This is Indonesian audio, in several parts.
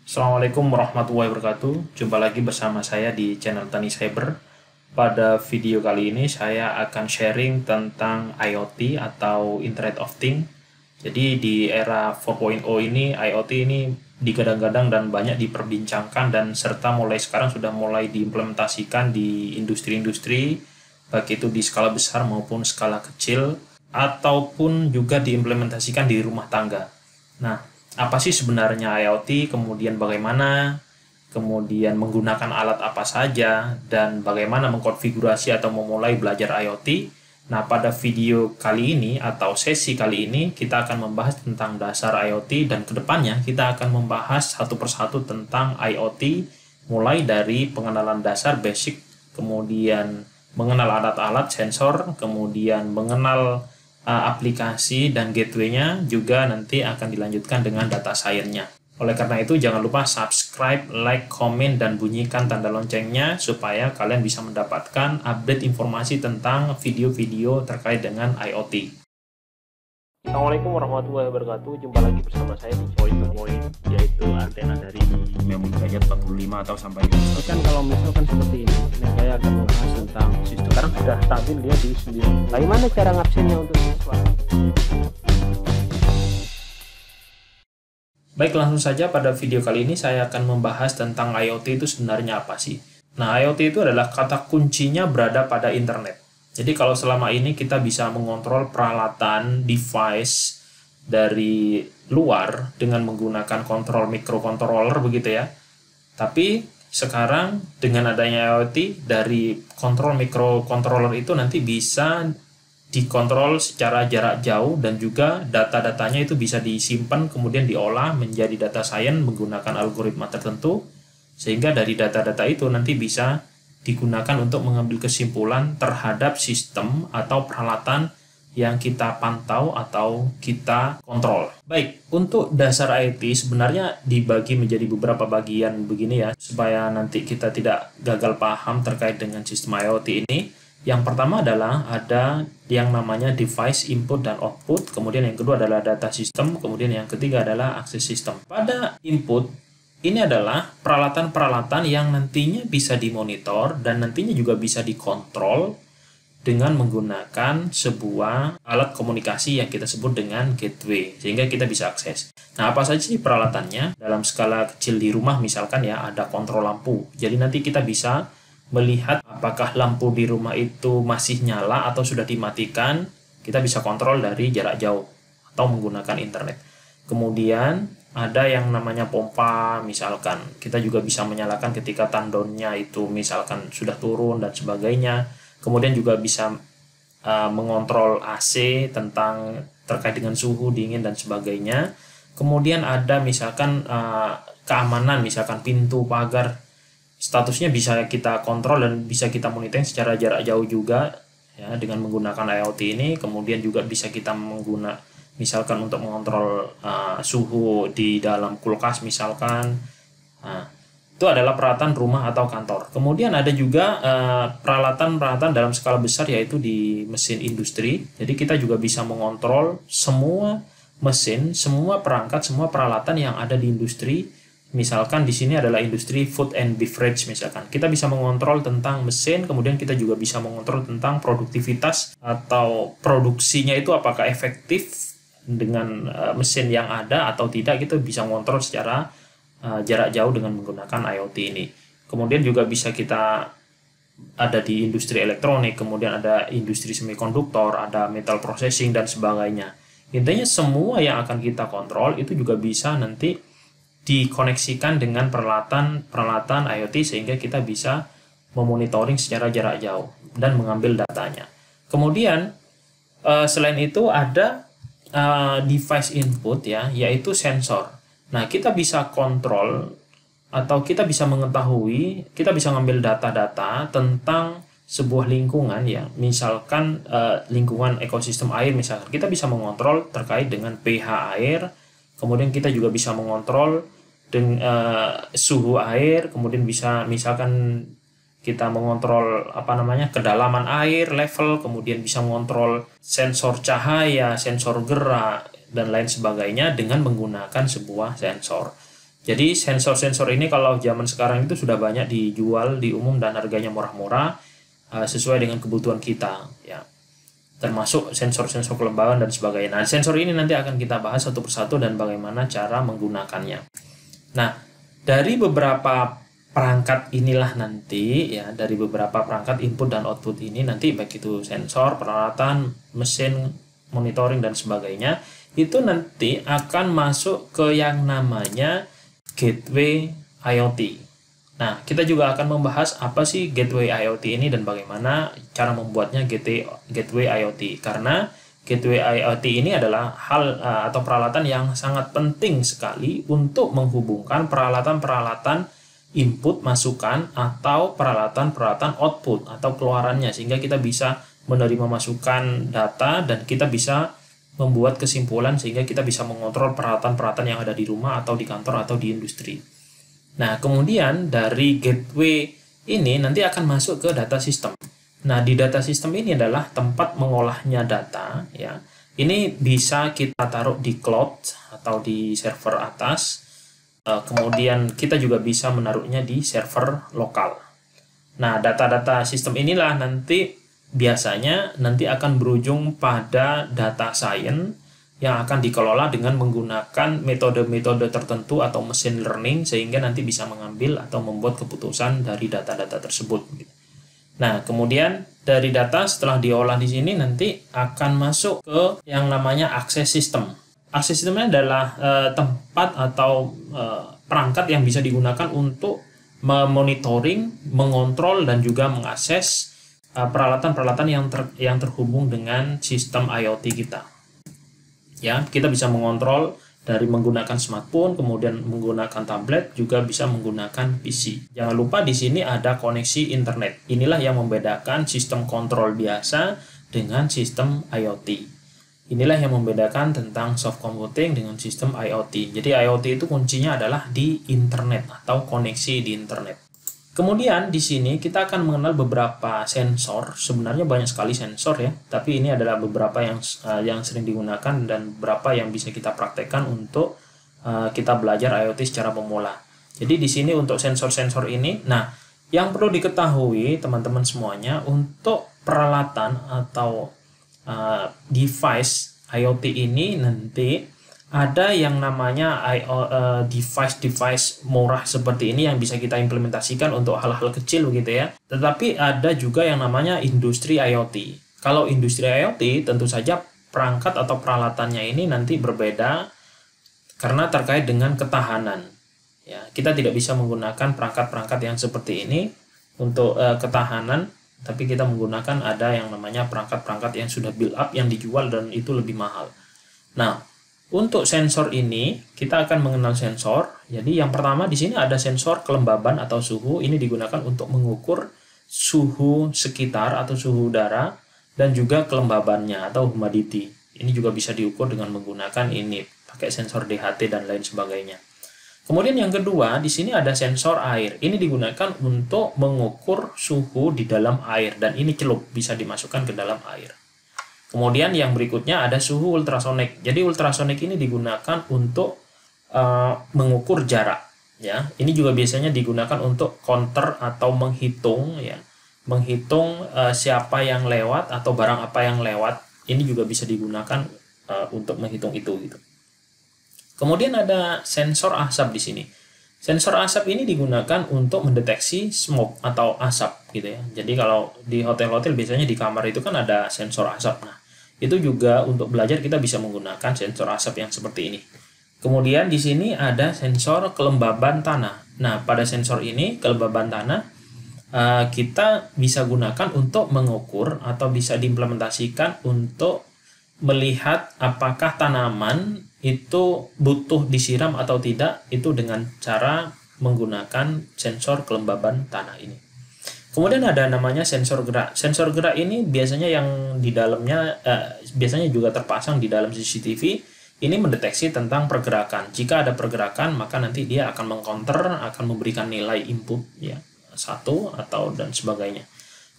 Assalamualaikum warahmatullahi wabarakatuh. Jumpa lagi bersama saya di channel Tani Cyber. Pada video kali ini saya akan sharing tentang IoT atau Internet of Things. Jadi di era 4.0 ini IoT ini digadang-gadang dan banyak diperbincangkan dan serta mulai sekarang sudah mulai diimplementasikan di industri-industri baik itu di skala besar maupun skala kecil ataupun juga diimplementasikan di rumah tangga. Nah, apa sih sebenarnya IoT, kemudian bagaimana, kemudian menggunakan alat apa saja, dan bagaimana mengkonfigurasi atau memulai belajar IoT. Nah, pada video kali ini atau sesi kali ini kita akan membahas tentang dasar IoT dan kedepannya kita akan membahas satu persatu tentang IoT mulai dari pengenalan dasar basic, kemudian mengenal alat-alat sensor, kemudian mengenal aplikasi dan gateway-nya, juga nanti akan dilanjutkan dengan data science-nya. Oleh karena itu, jangan lupa subscribe, like, komen, dan bunyikan tanda loncengnya supaya kalian bisa mendapatkan update informasi tentang video-video terkait dengan IoT. Assalamualaikum warahmatullahi wabarakatuh. Jumpa lagi bersama saya di Point to Point, yaitu antena dari memori derajat 45 atau sampai kan kalau misalkan seperti ini, saya akan membahas tentang sistem. Sekarang sudah stabil dia di 9. Bagaimana cara ngabsennya untuk siswa? Baik, langsung saja pada video kali ini saya akan membahas tentang IoT itu sebenarnya apa sih. Nah, IoT itu adalah kata kuncinya berada pada internet. Jadi kalau selama ini kita bisa mengontrol peralatan, device dari luar dengan menggunakan kontrol microcontroller begitu ya. Tapi sekarang dengan adanya IoT, dari kontrol microcontroller itu nanti bisa dikontrol secara jarak jauh dan juga data-datanya itu bisa disimpan kemudian diolah menjadi data science menggunakan algoritma tertentu, sehingga dari data-data itu nanti bisa digunakan untuk mengambil kesimpulan terhadap sistem atau peralatan yang kita pantau atau kita kontrol. Baik, untuk dasar IoT sebenarnya dibagi menjadi beberapa bagian begini ya, supaya nanti kita tidak gagal paham terkait dengan sistem IoT ini. Yang pertama adalah ada yang namanya device input dan output, kemudian yang kedua adalah data system, kemudian yang ketiga adalah access system. Pada input, ini adalah peralatan-peralatan yang nantinya bisa dimonitor dan nantinya juga bisa dikontrol dengan menggunakan sebuah alat komunikasi yang kita sebut dengan gateway, sehingga kita bisa akses. Nah, apa saja sih peralatannya? Dalam skala kecil di rumah misalkan ya, ada kontrol lampu. Jadi nanti kita bisa melihat apakah lampu di rumah itu masih nyala atau sudah dimatikan. Kita bisa kontrol dari jarak jauh atau menggunakan internet. Kemudian ada yang namanya pompa, misalkan kita juga bisa menyalakan ketika tandonnya itu misalkan sudah turun dan sebagainya. Kemudian juga bisa mengontrol AC tentang terkait dengan suhu, dingin dan sebagainya. Kemudian ada misalkan keamanan, misalkan pintu, pagar, statusnya bisa kita kontrol dan bisa kita monitoring secara jarak jauh juga ya dengan menggunakan IoT ini. Kemudian juga bisa kita menggunakan misalkan untuk mengontrol suhu di dalam kulkas misalkan. Nah, itu adalah peralatan rumah atau kantor. Kemudian ada juga peralatan-peralatan dalam skala besar yaitu di mesin industri. Jadi kita juga bisa mengontrol semua mesin, semua perangkat, semua peralatan yang ada di industri. Misalkan di sini adalah industri food and beverage misalkan. Kita bisa mengontrol tentang mesin, kemudian kita juga bisa mengontrol tentang produktivitas atau produksinya itu apakah efektif dengan mesin yang ada atau tidak. Kita bisa mengontrol secara jarak jauh dengan menggunakan IoT ini. Kemudian juga bisa kita ada di industri elektronik, kemudian ada industri semikonduktor, ada metal processing dan sebagainya. Intinya semua yang akan kita kontrol itu juga bisa nanti dikoneksikan dengan peralatan IoT sehingga kita bisa memonitoring secara jarak jauh dan mengambil datanya. Kemudian selain itu ada device input ya, yaitu sensor. Nah, kita bisa kontrol atau kita bisa mengetahui, kita bisa ngambil data-data tentang sebuah lingkungan ya, misalkan lingkungan ekosistem air misalkan. Kita bisa mengontrol terkait dengan pH air, kemudian kita juga bisa mengontrol dengan suhu air, kemudian bisa misalkan kita mengontrol kedalaman air, level, kemudian bisa mengontrol sensor cahaya, sensor gerak dan lain sebagainya dengan menggunakan sebuah sensor. Jadi sensor-sensor ini kalau zaman sekarang itu sudah banyak dijual di umum dan harganya murah-murah sesuai dengan kebutuhan kita ya. Termasuk sensor-sensor kelembaban dan sebagainya. Nah, sensor ini nanti akan kita bahas satu persatu dan bagaimana cara menggunakannya. Nah, dari beberapa perangkat inilah nanti ya, dari beberapa perangkat input dan output ini nanti baik itu sensor, peralatan, mesin, monitoring dan sebagainya, itu nanti akan masuk ke yang namanya gateway IoT. Nah, kita juga akan membahas apa sih gateway IoT ini dan bagaimana cara membuatnya gateway IoT. Karena gateway IoT ini adalah hal atau peralatan yang sangat penting sekali untuk menghubungkan peralatan-peralatan input masukan atau peralatan-peralatan output atau keluarannya, sehingga kita bisa menerima masukan data dan kita bisa membuat kesimpulan sehingga kita bisa mengontrol peralatan-peralatan yang ada di rumah atau di kantor atau di industri. Nah, kemudian dari gateway ini nanti akan masuk ke data system. Nah, di data system ini adalah tempat mengolahnya data ya. Ini bisa kita taruh di cloud atau di server atas. Kemudian kita juga bisa menaruhnya di server lokal. Nah, data-data sistem inilah nanti biasanya nanti akan berujung pada data science yang akan dikelola dengan menggunakan metode-metode tertentu atau machine learning sehingga nanti bisa mengambil atau membuat keputusan dari data-data tersebut. Nah, kemudian dari data setelah diolah di sini nanti akan masuk ke yang namanya access system. Access systemnya adalah tempat atau perangkat yang bisa digunakan untuk memonitoring, mengontrol dan juga mengakses peralatan-peralatan yang terhubung dengan sistem IoT kita. Ya, kita bisa mengontrol dari menggunakan smartphone, kemudian menggunakan tablet, juga bisa menggunakan PC. Jangan lupa di sini ada koneksi internet. Inilah yang membedakan sistem kontrol biasa dengan sistem IoT. Inilah yang membedakan tentang soft computing dengan sistem IoT. Jadi IoT itu kuncinya adalah di internet atau koneksi di internet. Kemudian di sini kita akan mengenal beberapa sensor. Sebenarnya banyak sekali sensor ya, tapi ini adalah beberapa yang sering digunakan dan beberapa yang bisa kita praktekkan untuk kita belajar IoT secara pemula. Jadi di sini untuk sensor-sensor ini, nah yang perlu diketahui teman-teman semuanya untuk peralatan atau device IoT ini nanti ada yang namanya device murah seperti ini yang bisa kita implementasikan untuk hal-hal kecil begitu ya. Tetapi ada juga yang namanya industri IoT. Kalau industri IoT tentu saja perangkat atau peralatannya ini nanti berbeda karena terkait dengan ketahanan. Ya, kita tidak bisa menggunakan perangkat-perangkat yang seperti ini untuk ketahanan, tapi kita menggunakan ada yang namanya perangkat-perangkat yang sudah build up yang dijual dan itu lebih mahal. Nah, untuk sensor ini kita akan mengenal sensor. Jadi yang pertama di sini ada sensor kelembaban atau suhu. Ini digunakan untuk mengukur suhu sekitar atau suhu udara dan juga kelembabannya atau humidity. Ini juga bisa diukur dengan menggunakan ini, pakai sensor DHT dan lain sebagainya. Kemudian yang kedua di sini ada sensor air. Ini digunakan untuk mengukur suhu di dalam air dan ini celup bisa dimasukkan ke dalam air. Kemudian yang berikutnya ada suhu ultrasonik. Jadi ultrasonik ini digunakan untuk mengukur jarak. Ya, ini juga biasanya digunakan untuk counter atau menghitung, ya, menghitung siapa yang lewat atau barang apa yang lewat. Ini juga bisa digunakan untuk menghitung itu. Gitu. Kemudian ada sensor asap di sini. Sensor asap ini digunakan untuk mendeteksi smoke atau asap gitu ya. Jadi kalau di hotel-hotel biasanya di kamar itu kan ada sensor asap. Nah, itu juga untuk belajar kita bisa menggunakan sensor asap yang seperti ini. Kemudian di sini ada sensor kelembaban tanah. Nah, pada sensor ini kelembaban tanah kita bisa gunakan untuk mengukur atau bisa diimplementasikan untuk melihat apakah tanaman itu butuh disiram atau tidak, itu dengan cara menggunakan sensor kelembaban tanah ini. Kemudian ada namanya sensor gerak. Sensor gerak ini biasanya yang di dalamnya biasanya juga terpasang di dalam CCTV. Ini mendeteksi tentang pergerakan. Jika ada pergerakan, maka nanti dia akan mengcounter, akan memberikan nilai input ya, 1 atau dan sebagainya.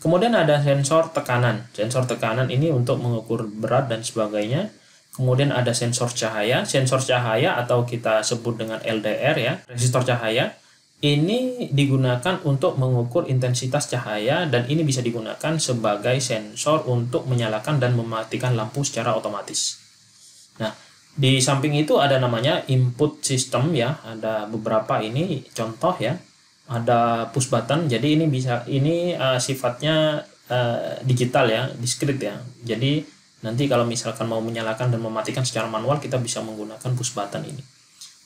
Kemudian ada sensor tekanan. Sensor tekanan ini untuk mengukur berat dan sebagainya. kemudian ada sensor cahaya. Sensor cahaya atau kita sebut dengan LDR ya, resistor cahaya. Ini digunakan untuk mengukur intensitas cahaya dan ini bisa digunakan sebagai sensor untuk menyalakan dan mematikan lampu secara otomatis. Nah, di samping itu ada namanya input system ya, ada beberapa ini contoh ya. Ada push button, jadi ini sifatnya digital ya, discrete ya. Jadi nanti kalau misalkan mau menyalakan dan mematikan secara manual kita bisa menggunakan push button ini.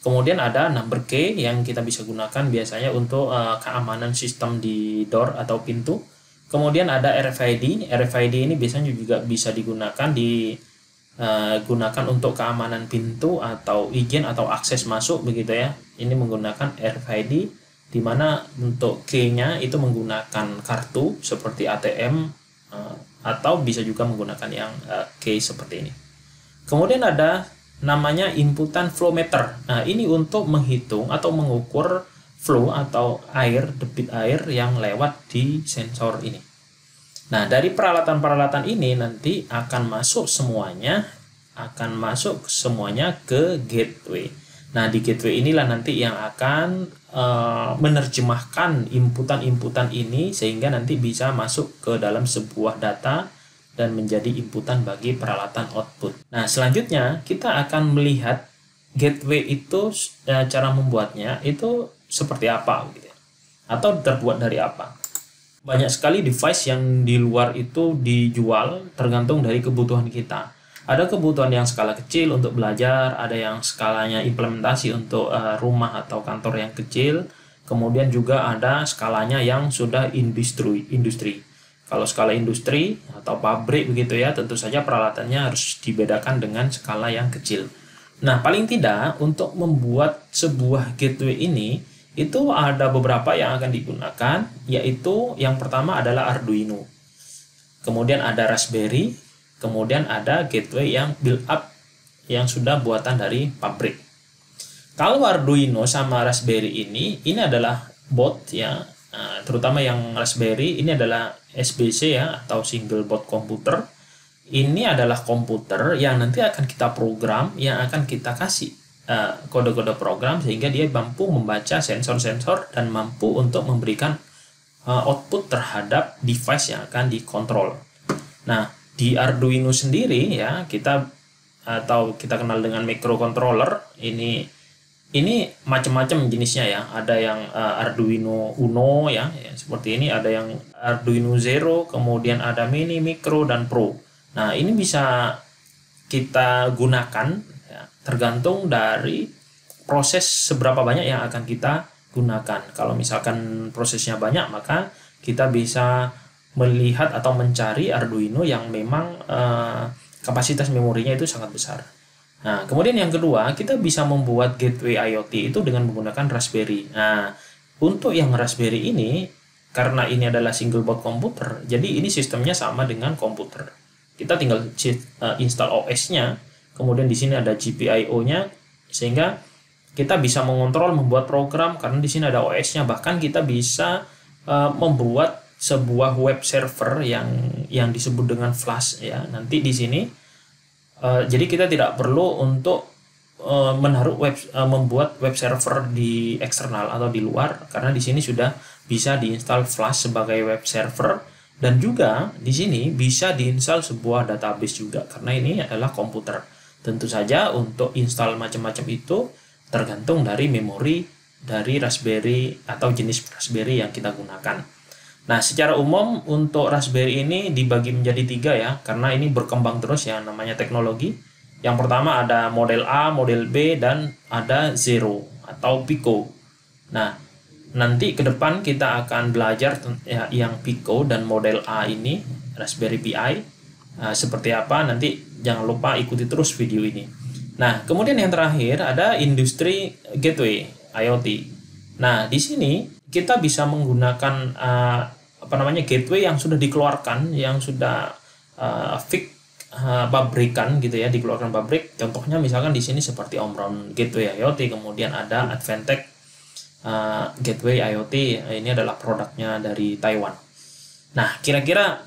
Kemudian ada number key yang kita bisa gunakan biasanya untuk keamanan sistem di door atau pintu. Kemudian ada RFID. RFID ini biasanya juga bisa digunakan gunakan untuk keamanan pintu atau izin atau akses masuk begitu ya. Ini menggunakan RFID, di mana untuk key-nya itu menggunakan kartu seperti ATM atau bisa juga menggunakan yang key seperti ini. Kemudian ada namanya inputan flow meter. Nah, ini untuk menghitung atau mengukur flow atau debit air yang lewat di sensor ini. Nah, dari peralatan-peralatan ini nanti akan masuk semuanya ke gateway. Nah, di gateway inilah nanti yang akan menerjemahkan inputan-inputan ini sehingga nanti bisa masuk ke dalam sebuah data dan menjadi inputan bagi peralatan output. Nah, selanjutnya kita akan melihat gateway itu cara membuatnya itu seperti apa gitu ya, atau terbuat dari apa. Banyak sekali device yang di luar itu dijual tergantung dari kebutuhan kita. Ada kebutuhan yang skala kecil untuk belajar, ada yang skalanya implementasi untuk rumah atau kantor yang kecil, kemudian juga ada skalanya yang sudah industri. Kalau skala industri atau pabrik begitu ya, tentu saja peralatannya harus dibedakan dengan skala yang kecil. Nah, paling tidak untuk membuat sebuah gateway ini itu ada beberapa yang akan digunakan, yaitu yang pertama adalah Arduino. Kemudian ada Raspberry, kemudian ada gateway yang build up yang sudah buatan dari pabrik. Kalau Arduino sama Raspberry ini adalah board ya. Terutama yang Raspberry ini adalah SBC ya, atau single board computer. Ini adalah komputer yang nanti akan kita program, yang akan kita kasih kode-kode program sehingga dia mampu membaca sensor-sensor dan mampu untuk memberikan output terhadap device yang akan dikontrol. Nah, di Arduino sendiri ya, kita kenal dengan microcontroller. Ini macam-macam jenisnya ya. Ada yang Arduino Uno ya, seperti ini. Ada yang Arduino Zero, kemudian ada Mini, Micro, dan Pro. Nah, ini bisa kita gunakan ya, tergantung dari proses seberapa banyak yang akan kita gunakan. Kalau misalkan prosesnya banyak, maka kita bisa melihat atau mencari Arduino yang memang kapasitas memorinya itu sangat besar. Nah, kemudian yang kedua, kita bisa membuat gateway IoT itu dengan menggunakan Raspberry. Nah, untuk yang Raspberry ini, karena ini adalah single board komputer, jadi ini sistemnya sama dengan komputer. Kita tinggal install OS-nya, kemudian di sini ada GPIO-nya, sehingga kita bisa mengontrol, membuat program, karena di sini ada OS-nya. Bahkan kita bisa membuat sebuah web server yang disebut dengan Flash ya. Nanti di sini jadi kita tidak perlu untuk membuat web server di eksternal atau di luar, karena di sini sudah bisa diinstal Flash sebagai web server, dan juga di sini bisa diinstal sebuah database juga karena ini adalah komputer. Tentu saja untuk install macam-macam itu tergantung dari memori dari Raspberry atau jenis Raspberry yang kita gunakan. Nah, secara umum untuk Raspberry ini dibagi menjadi 3 ya, karena ini berkembang terus ya namanya teknologi. Yang pertama ada model A, model B, dan ada Zero atau Pico. Nah, nanti ke depan kita akan belajar ya, yang Pico dan model A ini, Raspberry Pi, seperti apa. Nanti jangan lupa ikuti terus video ini. Nah, kemudian yang terakhir ada industri gateway IoT. Nah, di sini kita bisa menggunakan gateway yang sudah dikeluarkan, yang sudah fix pabrikan gitu ya, dikeluarkan pabrik. Contohnya misalkan di sini seperti Omron Gateway IoT, kemudian ada Advantech Gateway IoT. Ini adalah produknya dari Taiwan. Nah, kira-kira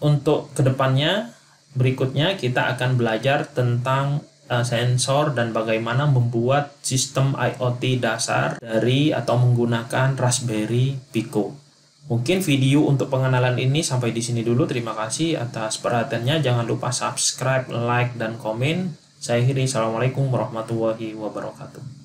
untuk kedepannya Berikutnya kita akan belajar tentang sensor dan bagaimana membuat sistem IoT dasar dari atau menggunakan Raspberry Pico. Mungkin video untuk pengenalan ini sampai di sini dulu. Terima kasih atas perhatiannya. Jangan lupa subscribe, like, dan komen. Saya akhiri. Assalamualaikum warahmatullahi wabarakatuh.